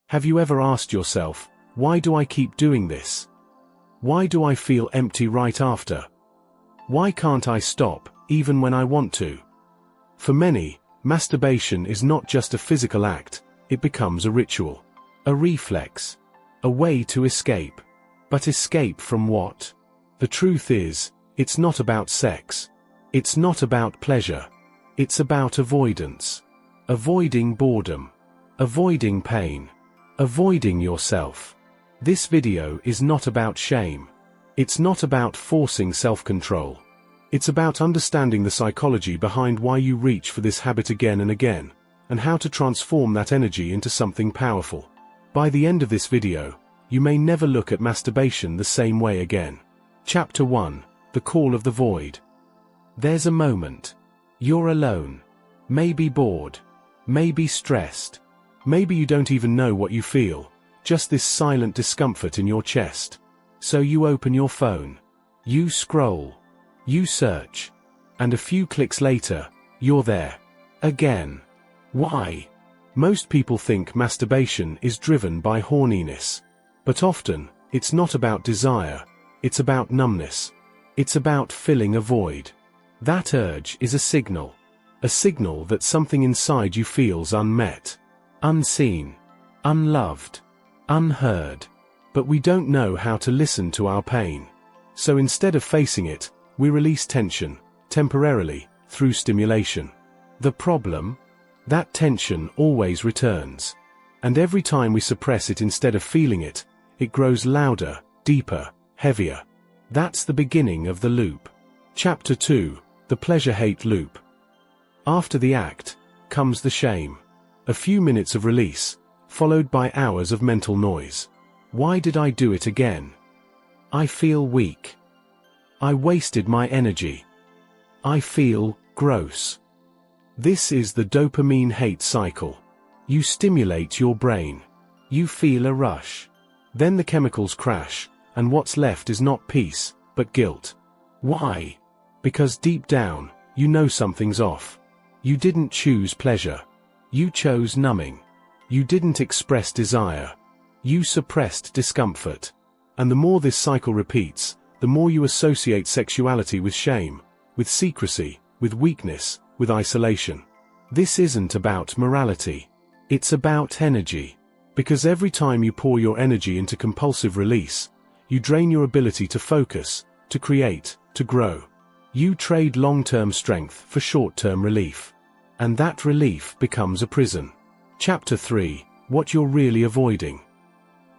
Have you ever asked yourself, why do I keep doing this? Why do I feel empty right after? Why can't I stop, even when I want to? For many, masturbation is not just a physical act, it becomes a ritual, a reflex, a way to escape. But escape from what? The truth is, it's not about sex. It's not about pleasure. It's about avoidance. Avoiding boredom. Avoiding pain. Avoiding yourself. This video is not about shame. It's not about forcing self-control. It's about understanding the psychology behind why you reach for this habit again and again, and how to transform that energy into something powerful. By the end of this video, you may never look at masturbation the same way again. Chapter 1: The Call of the Void. There's a moment. You're alone. Maybe bored. Maybe stressed. Maybe you don't even know what you feel, just this silent discomfort in your chest. So you open your phone. You scroll. You search. And a few clicks later, you're there. Again. Why? Most people think masturbation is driven by horniness. But often, it's not about desire, it's about numbness. It's about filling a void. That urge is a signal that something inside you feels unmet, unseen, unloved, unheard. But we don't know how to listen to our pain. So instead of facing it, we release tension, temporarily, through stimulation. The problem? That tension always returns. And every time we suppress it instead of feeling it, it grows louder, deeper, heavier. That's the beginning of the loop. Chapter 2: The Pleasure-Hate Loop. After the act, comes the shame. A few minutes of release, followed by hours of mental noise. Why did I do it again? I feel weak. I wasted my energy. I feel gross. This is the dopamine hate cycle. You stimulate your brain. You feel a rush. Then the chemicals crash, and what's left is not peace, but guilt. Why? Because deep down, you know something's off. You didn't choose pleasure. You chose numbing. You didn't express desire. You suppressed discomfort. And the more this cycle repeats, the more you associate sexuality with shame, with secrecy, with weakness, with isolation. This isn't about morality. It's about energy. Because every time you pour your energy into compulsive release, you drain your ability to focus, to create, to grow. You trade long-term strength for short-term relief. And that relief becomes a prison. Chapter 3: What You're Really Avoiding.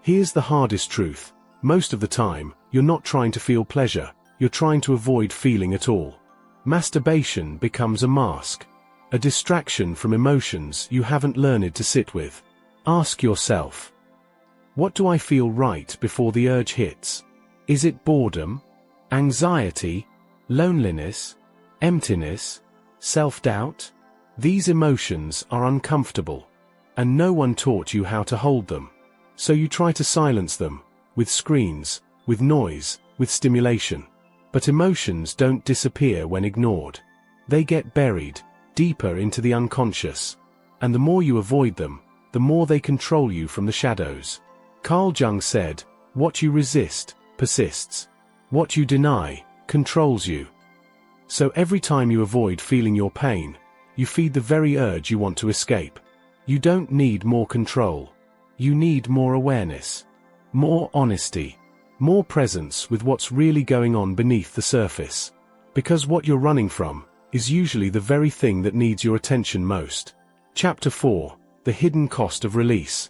Here's the hardest truth. Most of the time, you're not trying to feel pleasure, you're trying to avoid feeling at all. Masturbation becomes a mask. A distraction from emotions you haven't learned to sit with. Ask yourself, what do I feel right before the urge hits? Is it boredom? Anxiety? Loneliness? Emptiness? Self-doubt? These emotions are uncomfortable, and no one taught you how to hold them. So you try to silence them, with screens, with noise, with stimulation. But emotions don't disappear when ignored. They get buried, deeper into the unconscious. And the more you avoid them, the more they control you from the shadows. Jung said, what you resist, persists. What you deny, controls you. So every time you avoid feeling your pain, you feed the very urge you want to escape. You don't need more control. You need more awareness. More honesty. More presence with what's really going on beneath the surface. Because what you're running from is usually the very thing that needs your attention most. Chapter 4: The Hidden Cost of Release.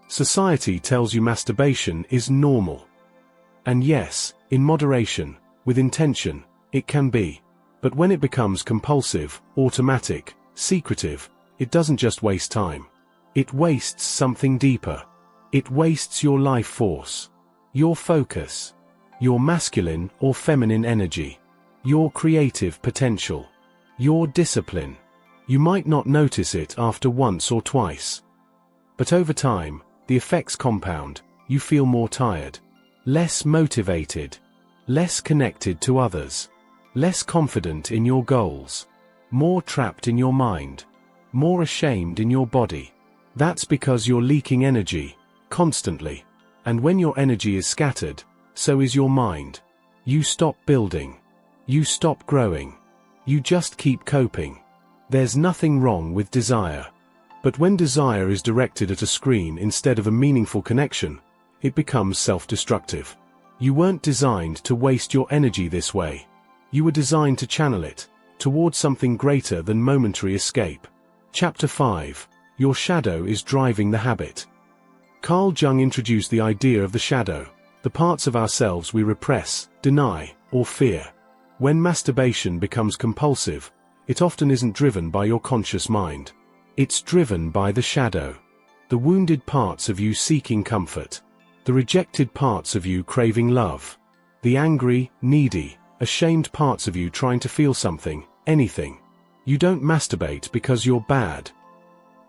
Society tells you masturbation is normal. And yes, in moderation, with intention, it can be. But when it becomes compulsive, automatic, secretive, it doesn't just waste time. It wastes something deeper. It wastes your life force. Your focus. Your masculine or feminine energy. Your creative potential. Your discipline. You might not notice it after once or twice. But over time, the effects compound. You feel more tired. Less motivated. Less connected to others. Less confident in your goals. More trapped in your mind. More ashamed in your body. That's because you're leaking energy, constantly. And when your energy is scattered, so is your mind. You stop building. You stop growing. You just keep coping. There's nothing wrong with desire. But when desire is directed at a screen instead of a meaningful connection, it becomes self-destructive. You weren't designed to waste your energy this way. You were designed to channel it towards something greater than momentary escape. Chapter 5. Your shadow is driving the habit. Carl Jung introduced the idea of the shadow, the parts of ourselves we repress, deny, or fear. When masturbation becomes compulsive, it often isn't driven by your conscious mind. It's driven by the shadow. The wounded parts of you seeking comfort. The rejected parts of you craving love. The angry, needy, ashamed parts of you trying to feel something, anything. You don't masturbate because you're bad.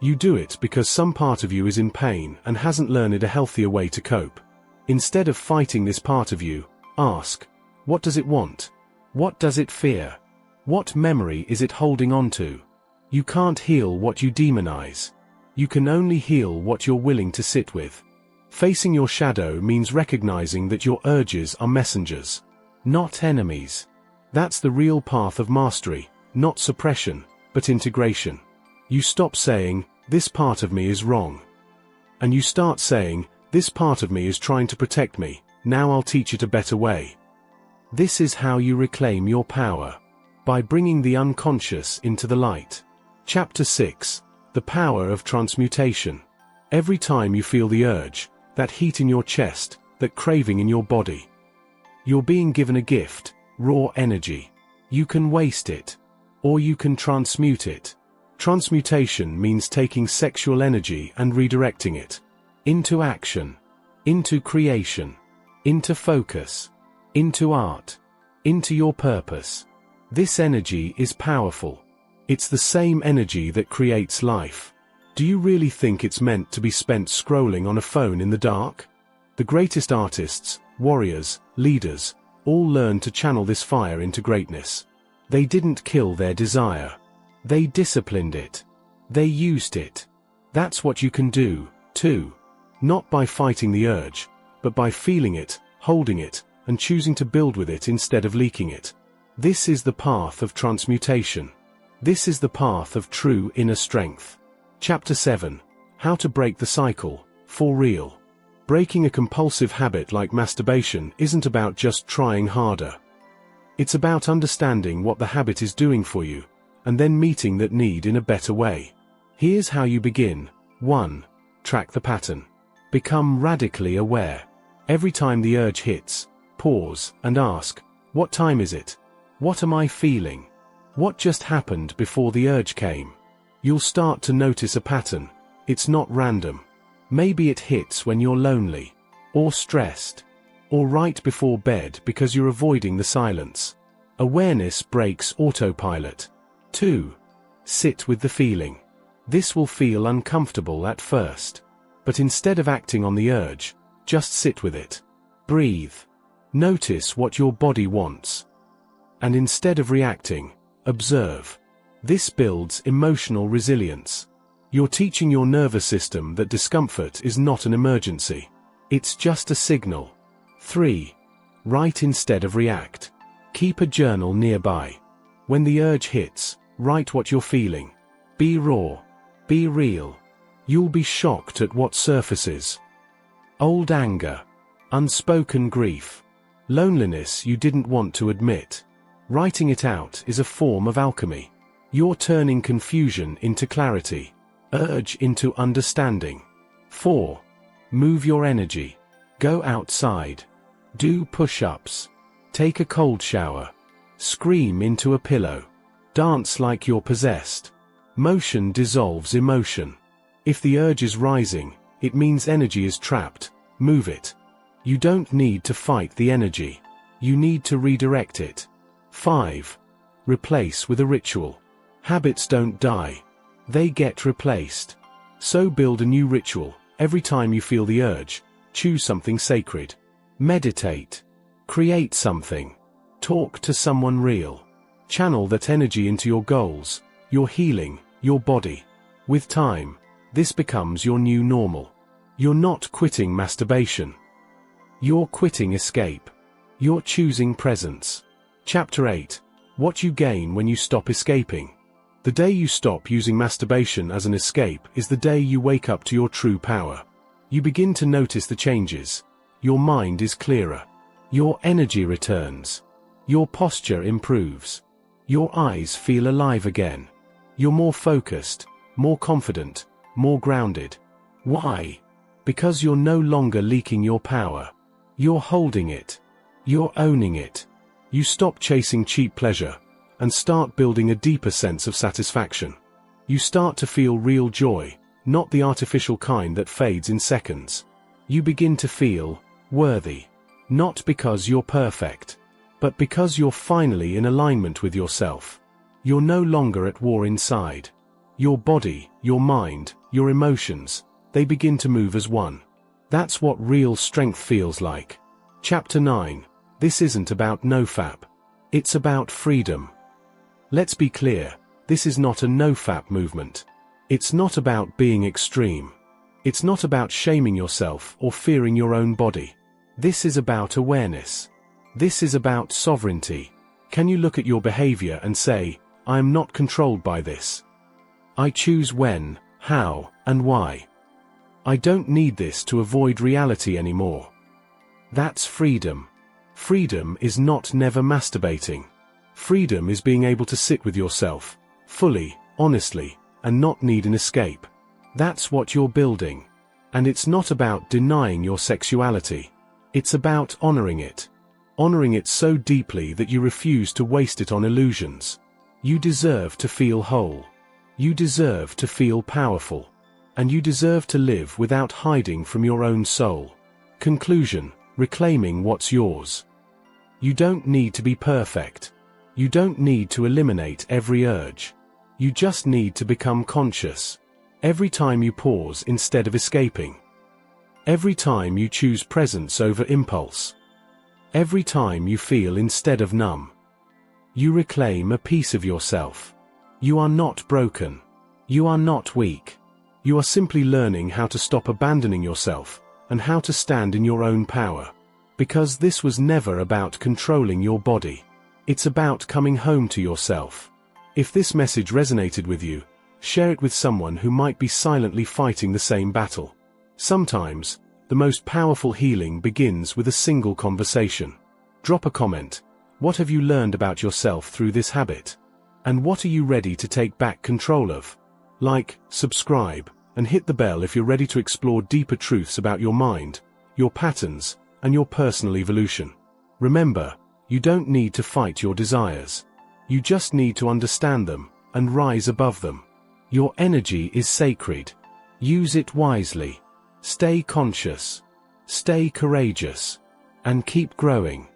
You do it because some part of you is in pain and hasn't learned a healthier way to cope. Instead of fighting this part of you, ask, what does it want? What does it fear? What memory is it holding on to? You can't heal what you demonize. You can only heal what you're willing to sit with. Facing your shadow means recognizing that your urges are messengers, not enemies. That's the real path of mastery, not suppression, but integration. You stop saying, this part of me is wrong. And you start saying, this part of me is trying to protect me, now I'll teach it a better way. This is how you reclaim your power. By bringing the unconscious into the light. Chapter 6. The power of transmutation. Every time you feel the urge, that heat in your chest, that craving in your body, you're being given a gift, raw energy. You can waste it, or you can transmute it. Transmutation means taking sexual energy and redirecting it into action, into creation, into focus, into art, into your purpose. This energy is powerful. It's the same energy that creates life. Do you really think it's meant to be spent scrolling on a phone in the dark? The greatest artists, warriors, leaders, all learned to channel this fire into greatness. They didn't kill their desire. They disciplined it. They used it. That's what you can do, too. Not by fighting the urge, but by feeling it, holding it, and choosing to build with it instead of leaking it. This is the path of transmutation. This is the path of true inner strength. Chapter 7. How to break the cycle, for real. Breaking a compulsive habit like masturbation isn't about just trying harder. It's about understanding what the habit is doing for you, and then meeting that need in a better way. Here's how you begin. 1. Track the pattern. Become radically aware. Every time the urge hits, pause and ask, what time is it? What am I feeling? What just happened before the urge came? You'll start to notice a pattern. It's not random. Maybe it hits when you're lonely, or stressed, or right before bed because you're avoiding the silence. Awareness breaks autopilot. 2. Sit with the feeling. This will feel uncomfortable at first. But instead of acting on the urge, just sit with it. Breathe. Notice what your body wants. And instead of reacting, observe. This builds emotional resilience. You're teaching your nervous system that discomfort is not an emergency. It's just a signal. 3. Write instead of react. Keep a journal nearby. When the urge hits, write what you're feeling. Be raw. Be real. You'll be shocked at what surfaces. Old anger. Unspoken grief. Loneliness you didn't want to admit. Writing it out is a form of alchemy. You're turning confusion into clarity. Urge into understanding. 4. Move your energy. Go outside. Do push-ups. Take a cold shower. Scream into a pillow. Dance like you're possessed. Motion dissolves emotion. If the urge is rising, it means energy is trapped. Move it. You don't need to fight the energy. You need to redirect it. 5. Replace with a ritual. Habits don't die. They get replaced. So build a new ritual. Every time you feel the urge, choose something sacred. Meditate. Create something. Talk to someone real. Channel that energy into your goals, your healing, your body. With time, This becomes your new normal. You're not quitting masturbation. You're quitting escape. You're choosing presence. Chapter 8. What you gain when you stop escaping. The day you stop using masturbation as an escape is the day you wake up to your true power. You begin to notice the changes. Your mind is clearer. Your energy returns. Your posture improves. Your eyes feel alive again. You're more focused, more confident, more grounded. Why? Because you're no longer leaking your power. You're holding it. You're owning it. You stop chasing cheap pleasure and start building a deeper sense of satisfaction. You start to feel real joy, not the artificial kind that fades in seconds. You begin to feel worthy, not because you're perfect, but because you're finally in alignment with yourself. You're no longer at war inside. Your body, your mind, your emotions, they begin to move as one. That's what real strength feels like. Chapter 9. This isn't about nofap. It's about freedom. Let's be clear, this is not a nofap movement. It's not about being extreme. It's not about shaming yourself or fearing your own body. This is about awareness. This is about sovereignty. Can you look at your behavior and say, I am not controlled by this. I choose when, how, and why. I don't need this to avoid reality anymore. That's freedom. Freedom is not never masturbating. Freedom is being able to sit with yourself, fully, honestly, and not need an escape. That's what you're building. And it's not about denying your sexuality. It's about honoring it. Honoring it so deeply that you refuse to waste it on illusions. You deserve to feel whole. You deserve to feel powerful. And you deserve to live without hiding from your own soul. Conclusion: reclaiming what's yours. You don't need to be perfect. You don't need to eliminate every urge. You just need to become conscious. Every time you pause instead of escaping. Every time you choose presence over impulse. Every time you feel instead of numb. You reclaim a piece of yourself. You are not broken. You are not weak. You are simply learning how to stop abandoning yourself, and how to stand in your own power. Because this was never about controlling your body. It's about coming home to yourself. If this message resonated with you, share it with someone who might be silently fighting the same battle. Sometimes, the most powerful healing begins with a single conversation. Drop a comment. What have you learned about yourself through this habit? And what are you ready to take back control of? Like, subscribe, and hit the bell if you're ready to explore deeper truths about your mind, your patterns, and your personal evolution. Remember, you don't need to fight your desires. You just need to understand them, and rise above them. Your energy is sacred. Use it wisely. Stay conscious. Stay courageous. And keep growing.